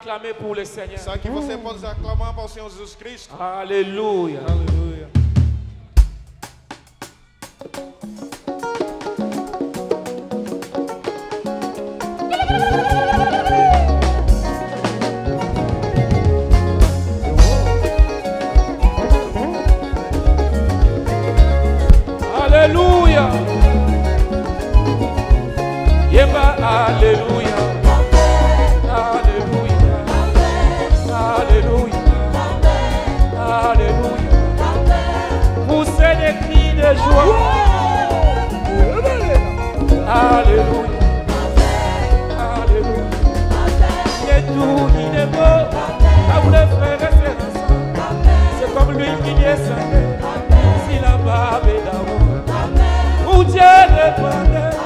Acclamez pour le Seigneur. Só que você pode aclamar para o Senhor Jesus Cristo. Alléluia. Aleluia. Alléluia. Yeba, alléluia. Alléluia. Alléluia. Alléluia. Poussez des cris de joie. Alléluia. Alléluia. Il est doux, il est beau. À vous les frères et sœurs ensemble. C'est comme lui qui descendait. Si la barbe est d'amour. Où Dieu répandait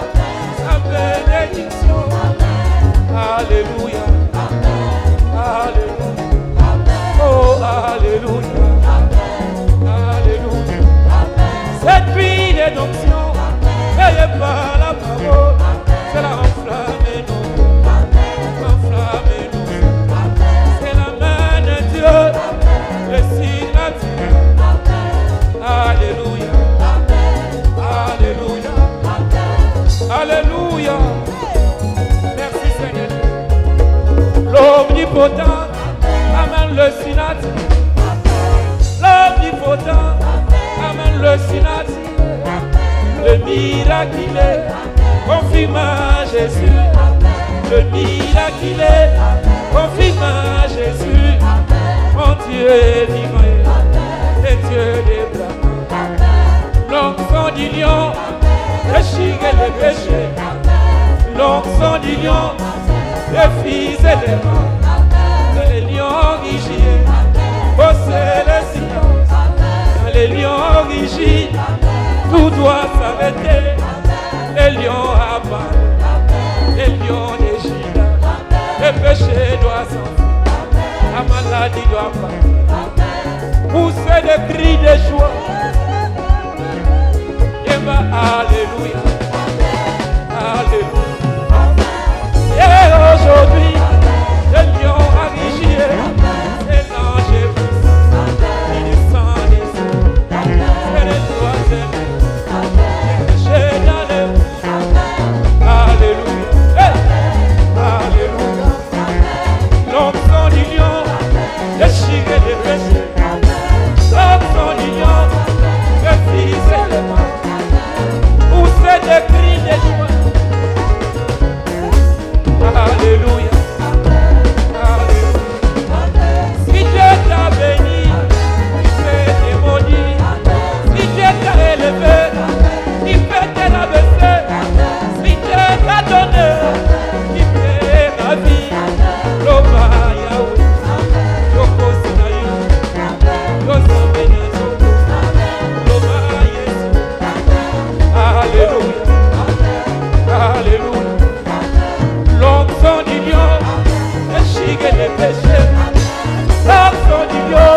sa bénédiction. Alléluia. Alléluia. Oh, alléluia. Alléluia. Cette huile d'onction, veillez par la parole. C'est la enflammez-nous. Enflammez-nous. C'est la main de Dieu. Le signe naturel. Alléluia. Alléluia. Alléluia. Merci Seigneur. L'omnipotent amène le synat. L'omnipotent amène le synat. Le miraculé confirme Jésus. Le miraculé confirme Jésus. Mon Dieu est vivant et Dieu des blancs. L'onction du lion déchire les péchés. L'onction du lion les fils et les morts. Les lions rigides possèdent le silence. Les lions rigides, tout doit s'arrêter. Les lions abattent, les lions d'Égypte. Le péché doit s'enfuir, la maladie doit partir. Pousser des cris de joie. Et bah, alléluia. Alléluia. Et aujourd'hui, le lion a rigé. C'est l'ange puissant. Il descend des cieux. C'est les troisièmes. J'ai dans les roues. Alléluia. Hey. Alléluia. L'onction du lion déchire les péchés. L'onction du lion le fils et le mal. Poussez des cris de joie. Alléluia. Alléluia. Si Dieu t'a béni, il peut te maudire. Si Dieu t'a élevé, il peut te rabaisser. Si Dieu t'a donné, il peut ravir. Loba Yahweh, Yoko Sinaï, Yoso Benazo, Loba Yesu. Alléluia. Alléluia. L'onction du lion déchire les péchés. L'onction du lion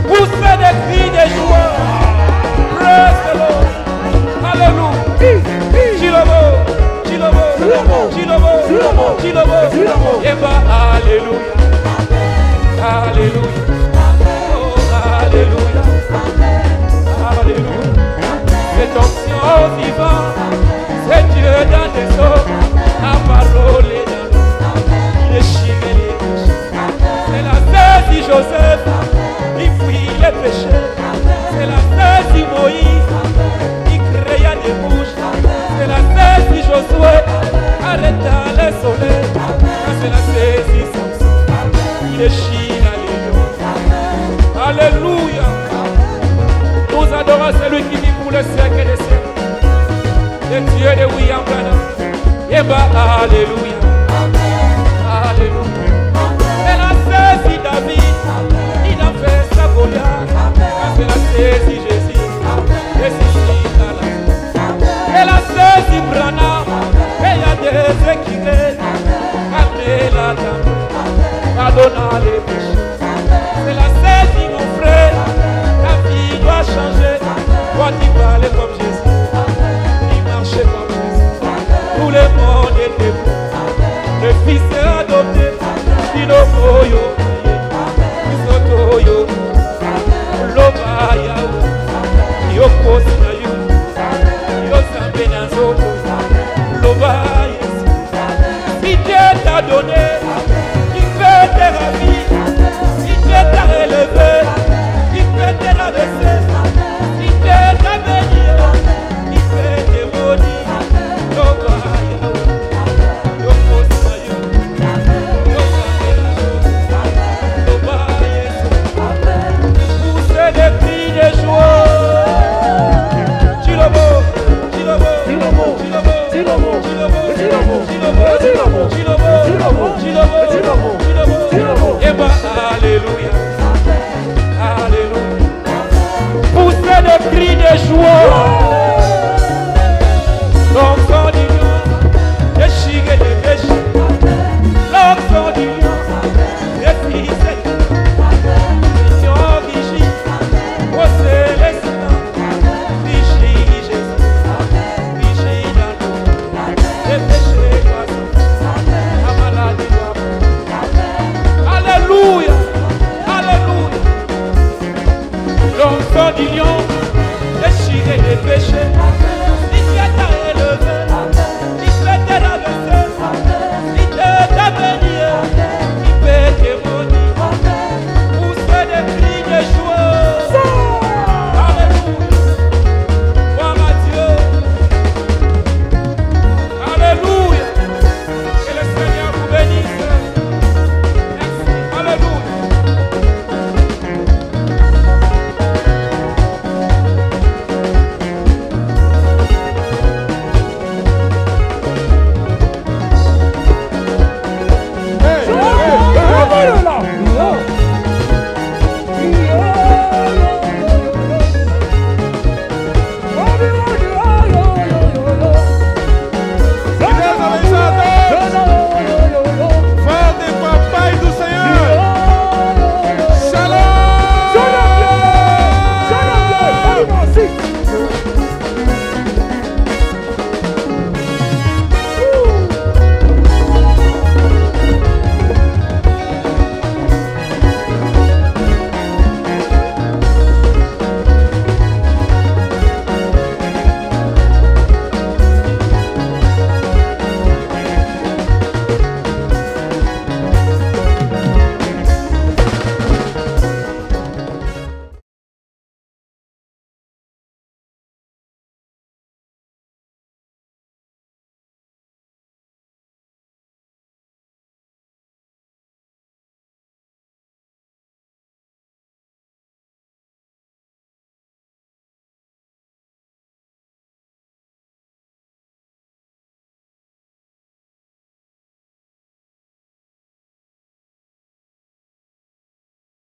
pousse des cris de joie. Praise the Lord. Alléluia. Chilobo, Chilobo, Chilobo, Chilobo. Et bah, alléluia. Alléluia. Oh, alléluia. Alléluia. Cette onction vivante, c'est Dieu dans tes eaux. La parole est dans l'eau. Il déchire les péchés. C'est la saisie Joseph. Il fuit les péchés. C'est la saisie Moïse. Il créa des bouches. C'est la saisie Josué. Arrêta le soleil. C'est la saisie Samson. Il déchire les lions. Alléluia. Nous adorons celui qui vit pour le siècle des siècles. Le Dieu de William Branham. Yeba, alléluia.